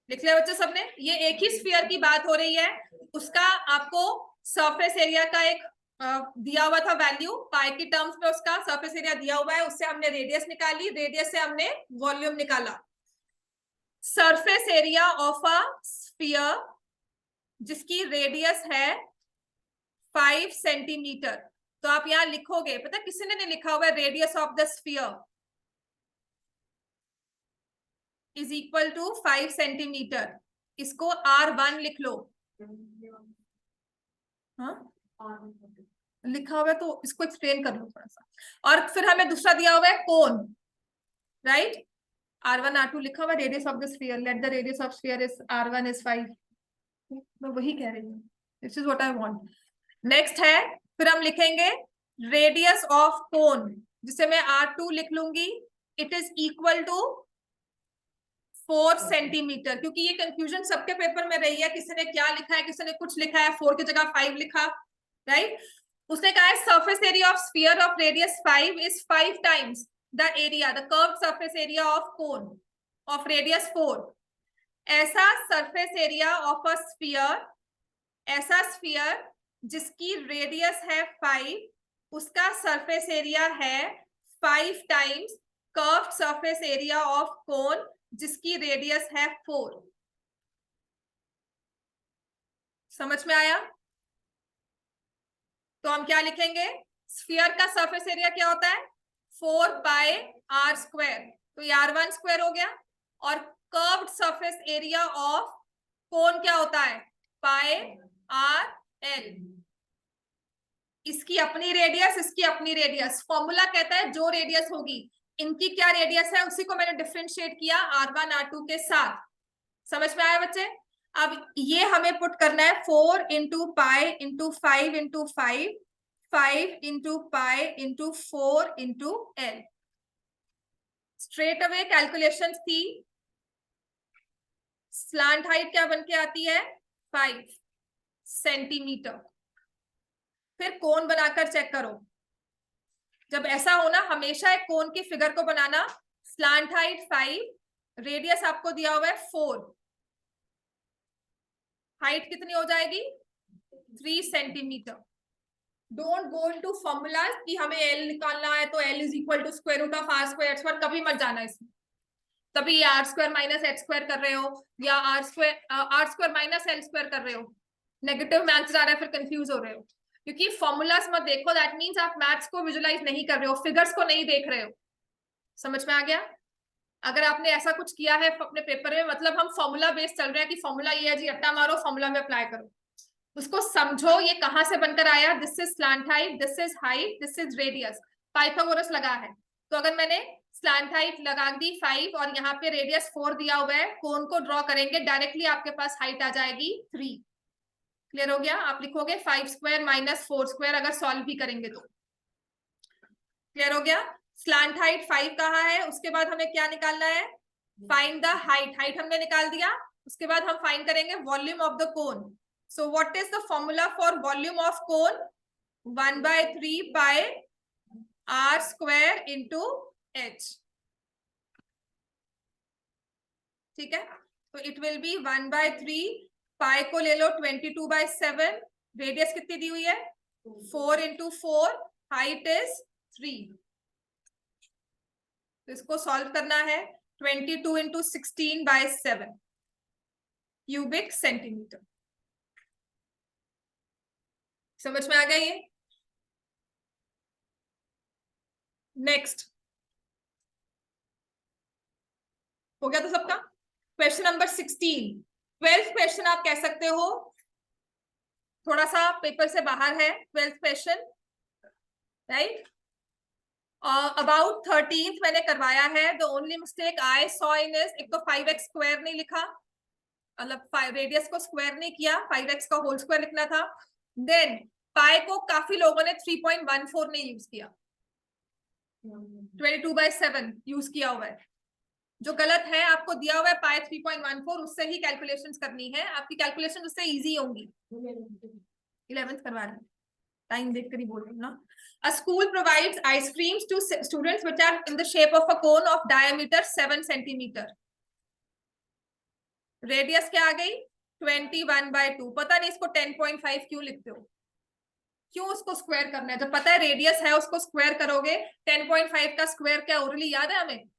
लिख लिया बच्चे सबने। ये एक ही स्फीयर की बात हो रही है, उसका आपको सरफेस एरिया का एक दिया हुआ था वैल्यू, पाई की टर्म्स में उसका सरफेस एरिया दिया हुआ है, उससे हमने रेडियस निकाली, रेडियस से हमने वॉल्यूम निकाला। Surface area of a sphere जिसकी रेडियस है 5 सेंटीमीटर, तो आप यहां लिखोगे, पता किसी ने नहीं लिखा हुआ है, radius of the sphere is equal to 5 centimetre, इसको R1 लिख लो। हाँ लिखा हुआ है तो इसको एक्सप्लेन कर लो थोड़ा सा। और फिर हमें दूसरा दिया हुआ है कोन, राइट, R1 R2 लिखा हुआ है, radius of the sphere, late the radius of sphere is R1 is 5। मैं वही कह रही हूँ, this is what I want. Next है, फिर हम लिखेंगे रेडियस ऑफ कोन, जिसे मैं R2 लिख लूंगी, it is equal to 4 centimetre, क्योंकि ये कंफ्यूजन सबके पेपर में रही है, किसी ने क्या लिखा है, किसी ने कुछ लिखा है, 4 की जगह 5 लिखा, राइट। उसने कहा है surface area of sphere of radius 5 is 5 times the area, the curved surface area of cone of radius 4। ऐसा surface area of a sphere, ऐसा स्फीयर जिसकी रेडियस है 5, उसका सरफेस एरिया है 5 times curved surface area of cone जिसकी radius है 4। समझ में आया? तो हम क्या लिखेंगे, स्फीयर का सरफेस एरिया क्या होता है 4 पाई आर स्क्वायर, तो ये R1 स्क्वायर हो गया। और curved surface area of cone क्या होता है पाई आर एल, इसकी अपनी रेडियस, इसकी अपनी रेडियस। फॉर्मूला कहता है जो रेडियस होगी, इनकी क्या रेडियस है, उसी को मैंने डिफरेंशिएट किया R1 R2 के साथ। समझ में आया बच्चे? अब ये हमें पुट करना है 4 into pi into 5 into 5, 5 into pi into 4 into L. Straight away calculation थी, स्लांट हाइट क्या बन के आती है 5 सेंटीमीटर। फिर कोन बनाकर चेक करो, जब ऐसा होना हमेशा एक कोन की फिगर को बनाना, स्लांट हाइट 5, रेडियस आपको दिया हुआ है 4, हाइट कितनी हो जाएगी 3 centimetre. Don't go into formulas कि हमें एल निकालना है तो L is equal to square root of R square H square, कभी मत जाना इसमें। तभी R square minus H square कर रहे हो, या R square minus L square कर रहे हो, नेगेटिव में आंसर आ रहा है, फिर कंफ्यूज हो रहे हो। क्योंकि फॉर्मूलाज मत देखो, दैट मीन्स आप मैथ्स को विजुलाइज नहीं कर रहे हो, फिगर्स को नहीं देख रहे हो। समझ में आ गया? अगर आपने ऐसा कुछ किया है अपने पेपर में, मतलब हम फॉर्मूला बेस्ड चल रहे हैं कि फॉर्मूला ये है जी, अट्टा मारो फॉर्मूला में अप्लाई करो, उसको समझो ये कहां से बनकर आया। This is slant height, this is height, this is radius, Pythagoras लगा है। तो अगर मैंने स्लांट हाइट लगा दी 5 और यहाँ पे रेडियस 4 दिया हुआ है, कोन को ड्रॉ करेंगे, डायरेक्टली आपके पास हाइट आ जाएगी 3। क्लियर हो गया? आप लिखोगे 5 स्क्वायर माइनस 4 स्क्वायर, अगर सॉल्व भी करेंगे तो। क्लियर हो गया? स्लांट हाइट 5 कहाँ है, उसके बाद हमें क्या निकालना है, फाइंड द हाइट। हाइट हमने निकाल दिया, उसके बाद हम फाइंड करेंगे volume of the cone. So what is the formula for volume of cone? 1/3 pi r square into h. ठीक है, तो इट विल बी 1/3 पाई को ले लो 22/7, रेडियस कितनी दी हुई है 4 into 4, हाइट इज 3। तो इसको सॉल्व करना है 22 into 16/7 क्यूबिक सेंटीमीटर। समझ में आ गया ये? नेक्स्ट हो गया तो सबका। क्वेश्चन नंबर 16, 12th क्वेश्चन आप कह सकते हो, थोड़ा सा पेपर से बाहर है 12th question, right. About 13th मैंने करवाया है। The only mistake I saw in is, एक तो 5x स्क्वायर नहीं लिखा, मतलब रेडियस को स्क्वायर नहीं किया, 5x का होल स्क्वायर लिखना था। देन पाई को काफी लोगों ने 3.14 नहीं यूज किया, 22/7 यूज किया हुआ है, जो गलत है। आपको दिया हुआ है पाई 3.14, उससे ही कैलकुलेशंस करनी है, आपकी कैलकुलेशन उससे इजी होंगी। 11th करवा रहे हैं, टाइम देख कर ही बोल रही हूँ ना। A school provides ice creams to students which are in the shape of a cone of diameter 7 centimeter. Radius क्या आ गई 21/2। पता नहीं इसको 10.5 क्यों लिखते हो, क्यों उसको स्क्वायर करना है, जब पता है रेडियस है उसको स्क्वायर करोगे। 10.5 का स्क्वायर क्या ओरली याद है हमें?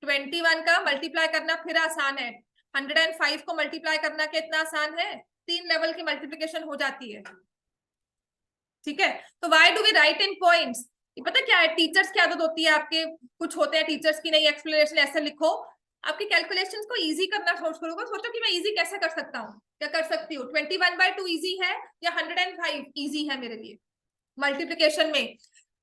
21 का मल्टीप्लाई करना फिर आसान है, 105 को मल्टीप्लाई करना कितना आसान है, 3 लेवल की मल्टीप्लिकेशन हो जाती है। ठीक है, तो why do we write in points? पता क्या है, टीचर्स की आदत होती है, आपके कुछ होते हैं टीचर्स की, नहीं एक्सप्लेनेशन ऐसे लिखो, आपकी कैलकुलेशंस को इजी करना सोचो कि मैं इजी कैसे कर सकता हूँ, क्या कर सकती हूँ। 21/2 इजी है या 105 इजी है मेरे लिए मल्टीप्लिकेशन में?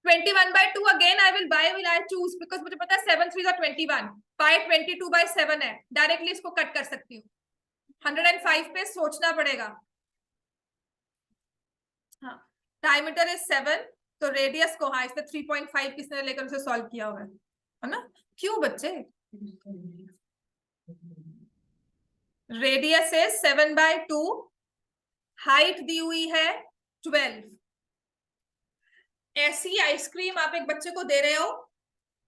21/2 again will I choose, because मुझे पता है 7 3 21, पाई 22/7 है, डायरेक्टली इसको कट कर सकती हूँ। 105 पे सोचना पड़ेगा। हाँ, डायमीटर इज 7, तो रेडियस को, हाँ इसने 3.5 किसने लेकर उसे सॉल्व किया हुआ है ना। क्यों बच्चे? रेडियस इज 7/2, हाइट दी हुई है 12। ऐसी आइसक्रीम आप एक बच्चे को दे रहे हो,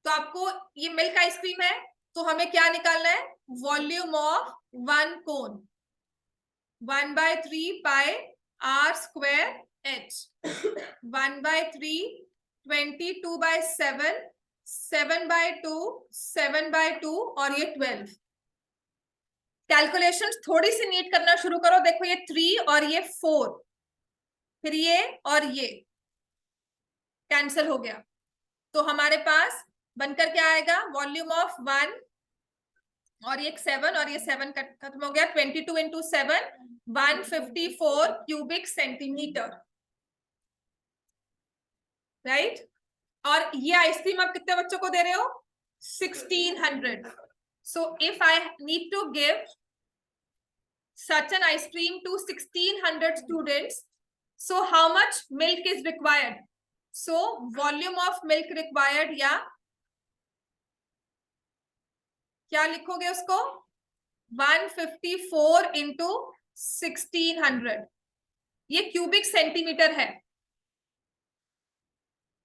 तो आपको ये मिल्क आइसक्रीम है, तो हमें क्या निकालना है, volume of 1 cone, 1/3 pi r square h, 1/3 22/7, 7/2 7/2 और ये 12। कैलकुलेशंस थोड़ी सी नीट करना शुरू करो। देखो ये 3 और ये 4, फिर ये और ये कैंसिल हो गया, तो हमारे पास बनकर क्या आएगा, वॉल्यूम ऑफ 1 और ये 7 और ये 7 खत्म हो गया, 22 into 7 154 क्यूबिक सेंटीमीटर, राइट। और ये आइसक्रीम आप कितने बच्चों को दे रहे हो, 1600। So if I need to give such an ice cream to 1600 students, so how much milk is required? So volume of milk required, या क्या लिखोगे उसको, 154 into 1600, ये क्यूबिक सेंटीमीटर है।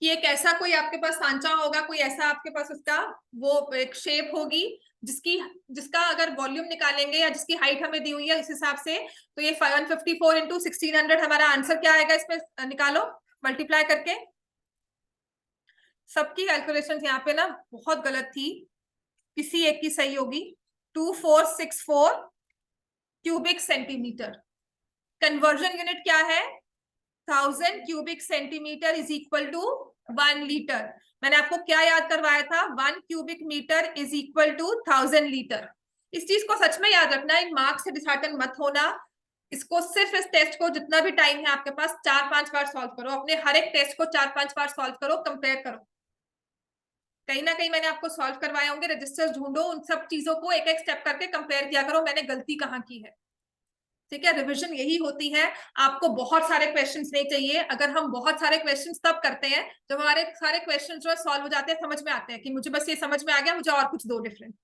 कि एक ऐसा कोई आपके पास सांचा होगा, कोई ऐसा आपके पास उसका वो एक शेप होगी जिसका अगर वॉल्यूम निकालेंगे या जिसकी हाइट हमें दी हुई है इस हिसाब से, तो ये 154 into 1600 हमारा आंसर क्या आएगा, इसमें निकालो मल्टीप्लाई करके। सबकी कैलकुलेशन यहाँ पे ना बहुत गलत थी, किसी एक की सही होगी। 2464 क्यूबिक सेंटीमीटर। कन्वर्जन यूनिट क्या है, 1000 cubic centimetre is equal to 1 litre. मैंने आपको क्या याद करवाया था, 1 cubic metre is equal to 1000 litre. इस चीज को सच में याद रखना, इन मार्क्स से डिसहार्टन मत होना। इसको सिर्फ इस टेस्ट को जितना भी टाइम है आपके पास 4-5 बार सॉल्व करो, अपने हर एक टेस्ट को 4-5 बार सॉल्व करो, कंपेयर करो। कहीं ना कहीं मैंने आपको सॉल्व करवाए होंगे, रजिस्टर्स ढूंढो, उन सब चीजों को एक एक स्टेप करके कंपेयर किया करो, मैंने गलती कहाँ की है। ठीक है, रिवीजन यही होती है। आपको बहुत सारे क्वेश्चंस नहीं चाहिए, अगर हम बहुत सारे क्वेश्चंस तब करते हैं जब हमारे सारे क्वेश्चंस जो है सॉल्व हो जाते हैं, समझ में आते हैं कि मुझे बस ये समझ में आ गया, मुझे और कुछ दो डिफरेंट।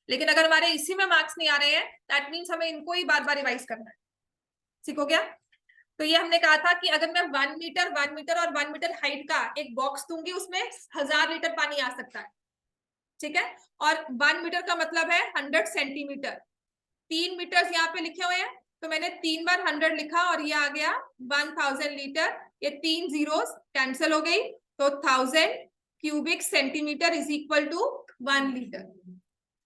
लेकिन अगर हमारे इसी में मार्क्स नहीं आ रहे हैं, दैट मीन्स हमें इनको ही बार बार रिवाइज करना है। ठीक हो गया। तो ये हमने कहा था कि अगर मैं 1 मीटर 1 मीटर और 1 मीटर हाइट का एक बॉक्स दूंगी उसमें 1000 लीटर पानी आ सकता है, ठीक है। और 1 मीटर का मतलब है 100 सेंटीमीटर। 3 मीटर यहाँ पे लिखे हुए हैं, तो मैंने 3 बार 100 लिखा और ये आ गया 1000 लीटर। ये 3 जीरोस कैंसिल हो गई, तो 1000 cubic centimetre is equal to 1 litre.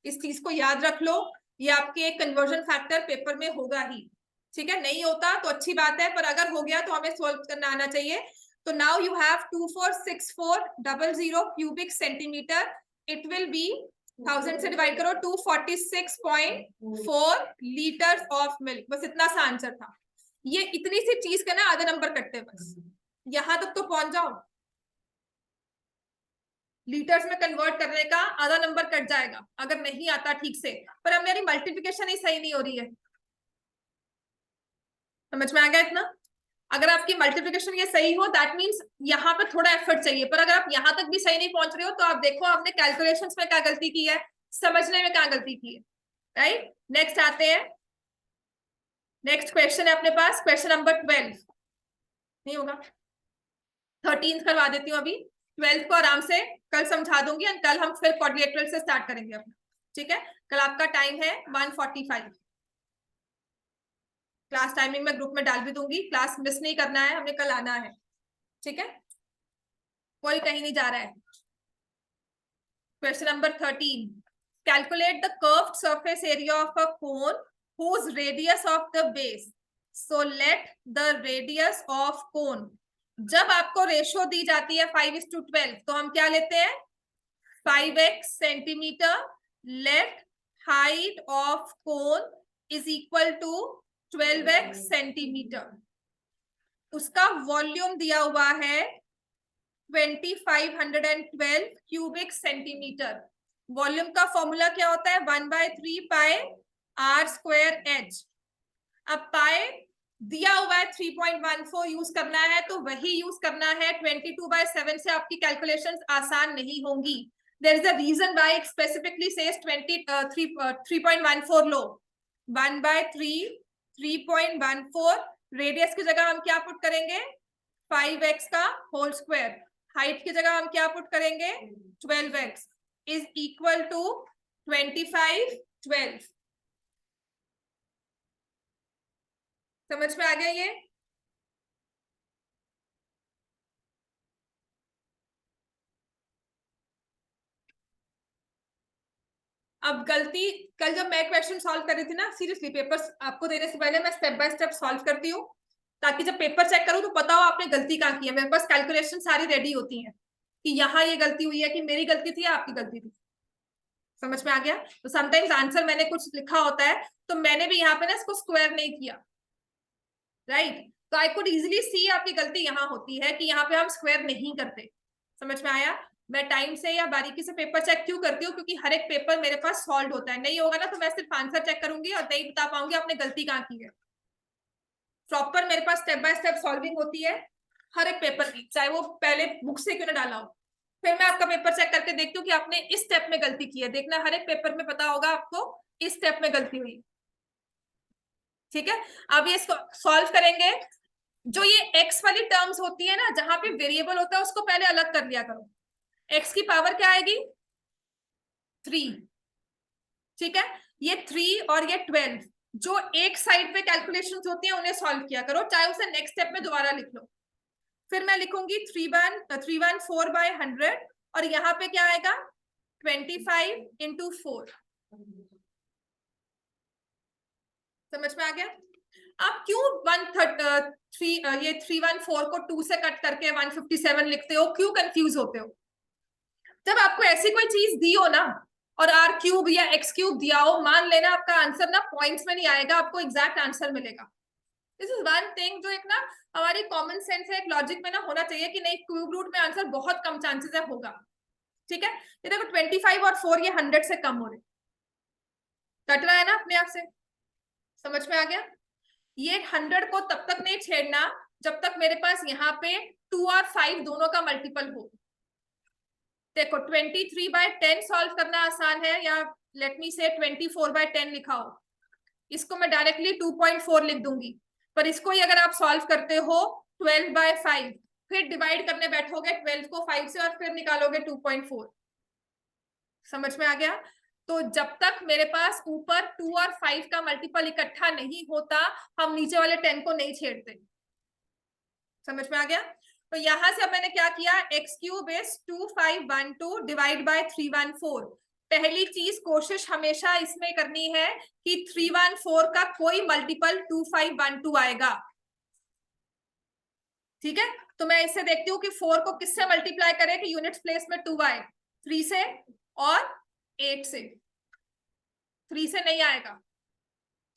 इस चीज को याद रख लो, ये आपके एक कन्वर्जन फैक्टर पेपर में होगा ही, ठीक है। नहीं होता तो अच्छी बात है, पर अगर हो गया तो हमें सोल्व करना आना चाहिए। तो now you have 246400 cubic centimetre, it will be 1000 से डिवाइड करो 246.4 लीटर ऑफ मिल्क। बस इतना सा आंसर था। ये इतनी सी चीज का ना आधा नंबर कटते, बस यहां तक तो पहुंच जाओ, लीटर्स में कन्वर्ट करने का आधा नंबर कट जाएगा अगर नहीं आता ठीक से। पर अब मेरी मल्टीप्लिकेशन ही सही नहीं हो रही है, समझ में आ गया इतना। अगर आपकी मल्टीप्लिकेशन ये सही हो दैट मींस यहाँ पे थोड़ा एफर्ट चाहिए, पर अगर आप यहाँ तक भी सही नहीं पहुंच रहे हो तो आप देखो आपने कैलकुलेशंस में क्या गलती की है, समझने में क्या गलती की है, राइट। नेक्स्ट आते हैं, नेक्स्ट क्वेश्चन है अपने पास क्वेश्चन नंबर 12। नहीं होगा, 13 करवा देती हूँ अभी, 12 को आराम से कल समझा दूंगी और कल हम फिर क्वाड्रिलेटरल से स्टार्ट करेंगे अपना, ठीक है। कल आपका टाइम है 1:45। क्लास टाइमिंग में ग्रुप में डाल भी दूंगी, क्लास मिस नहीं करना है, हमने कल आना है, ठीक है। कोई कहीं नहीं जा रहा है। Question number 13, calculate the curved surface area of a cone whose radius of the base, so let the radius of cone। जब आपको रेशो दी जाती है 5:12 तो हम क्या लेते हैं, 5x centimetre, let height of cone is equal to 12x centimetre. उसका वॉल्यूम दिया हुआ है 2512 क्यूबिक सेंटीमीटर। वॉल्यूम का फॉर्मूला क्या होता है, 1/3 पाई आर स्क्वायर एच। अब पाई दिया हुआ है 3.14 यूज करना है तो वही यूज करना है, 22/7 से आपकी कैलकुलेशंस आसान नहीं होंगी। There is a reason why it specifically says 3.14 लो। 1/3 3.14, रेडियस की जगह हम क्या पुट करेंगे, 5x का होल स्क्वायर। हाइट की जगह हम क्या पुट करेंगे, 12x इज इक्वल टू 2512। समझ में आ गया ये। अब गलती, कल जब मैं क्वेश्चन सॉल्व कर रही थी ना, सीरियसली पेपर आपको देने से पहले मैं स्टेप बाय स्टेप सॉल्व करती हूँ ताकि जब पेपर चेक करूँ तो पता हो आपने गलती कहाँ की है। मेरे पास कैलकुलेशन सारी रेडी होती है कि यहाँ ये गलती हुई है, कि मेरी गलती थी या आपकी गलती थी। समझ में आ गया। तो समटाइम्स आंसर मैंने कुछ लिखा होता है तो मैंने भी यहाँ पे ना इसको स्क्वायर नहीं किया, राइट। तो आई कुड इजिली सी आपकी गलती यहाँ होती है कि यहाँ पे हम स्क्वायर नहीं करते। समझ में आया। मैं टाइम से या बारीकी से पेपर चेक क्यों करती हूँ, क्योंकि हर एक पेपर मेरे पास सॉल्व होता है। नहीं होगा ना तो मैं सिर्फ आंसर चेक करूंगी और नहीं बता पाऊंगी आपने गलती कहाँ की है। प्रॉपर मेरे पास स्टेप बाय स्टेप सॉल्विंग होती है हर एक पेपर की, चाहे वो पहले बुक से क्यों ना डाला हो। फिर मैं आपका पेपर चेक करके देखती हूँ कि आपने इस स्टेप में गलती की है। देखना हर एक पेपर में पता होगा आपको इस स्टेप में गलती हुई, ठीक है। अब ये इसको सॉल्व करेंगे। जो ये x वाली टर्म्स होती है ना, जहां पे वेरिएबल होता है उसको पहले अलग कर लिया करो। x की पावर क्या आएगी, 3, ठीक है। ये 3 और ये 12 जो एक साइड पे कैलकुलेशंस होती हैं उन्हें सॉल्व किया करो, चाहे उसे नेक्स्ट स्टेप में दोबारा लिख लो। फिर मैं लिखूंगी 314/100 और यहाँ पे क्या आएगा 25 × 4। समझ में आ गया। आप क्यों 314 को 2 से कट करके 157 लिखते हो, क्यों कंफ्यूज होते हो। जब आपको ऐसी कोई चीज दी हो ना और आर क्यूब या एक्स क्यूब दिया हो, मान लेना आपका आंसर ना पॉइंट्स में नहीं आएगा, आपको एग्जैक्ट आंसर मिलेगा। दिस इज वन थिंग जो एक ना हमारी कॉमन सेंस है, एक लॉजिक में ना होना चाहिए कि नहीं क्यूब रूट में आंसर बहुत कम चांसेस है होगा, ठीक है। ये देखो 25 और 4 ये 100 से कम हो रहे, कट रहा है ना अपने आप से। समझ में आ गया। ये 100 को तब तक नहीं छेड़ना जब तक मेरे पास यहाँ पे 2 और 5 दोनों का मल्टीपल हो। देखो 23/10 सॉल्व करना आसान है, या लेट मी से 24/10 लिखा हो, इसको मैं डायरेक्टली 2.4 लिख दूंगी। पर इसको ही अगर आप सॉल्व करते हो 12/5, फिर डिवाइड करने बैठोगे 12 को 5 से और फिर निकालोगे 2.4। समझ में आ गया? तो जब तक मेरे पास ऊपर 2 और 5 का मल्टीपल इकट्ठा नहीं होता, हम नीचे वाले 10 को नहीं छेड़ते। समझ में आ गया? तो यहां से अब मैंने क्या किया, x³ इज 2512 डिवाइड बाय 314। पहली चीज कोशिश हमेशा इसमें करनी है कि 314 का कोई मल्टीपल 2512 आएगा। ठीक है, तो मैं इससे देखती हूँ कि 4 को किससे मल्टीप्लाई करें कि यूनिट्स प्लेस में 2 आए, 3 से और 8 से। 3 से नहीं आएगा।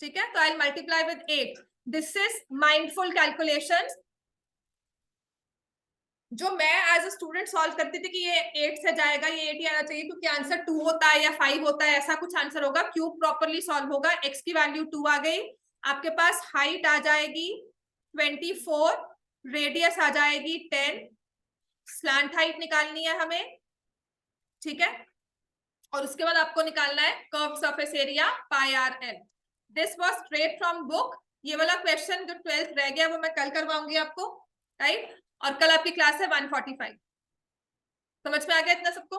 ठीक है, तो I multiply with 8। This is mindful calculations जो मैं एज अ स्टूडेंट सॉल्व करती थी कि ये 8 से जाएगा, ये 8 ही आना चाहिए क्योंकि आंसर 2 होता है या 5 होता है, ऐसा कुछ आंसर होगा। क्यूब प्रॉपरली सॉल्व होगा, x की वैल्यू 2 आ गई, आपके पास हाइट आ जाएगी 24, रेडियस आ जाएगी 10, स्लैंट हाइट निकालनी है हमें। ठीक है, और उसके बाद आपको निकालना है curve surface area pi R L. This was straight from book. ये वाला क्वेश्चन जो 12th रह गया वो मैं कल करवाऊंगी आपको, राइट? और कल आपकी क्लास है 145। समझ में आ गया इतना सबको?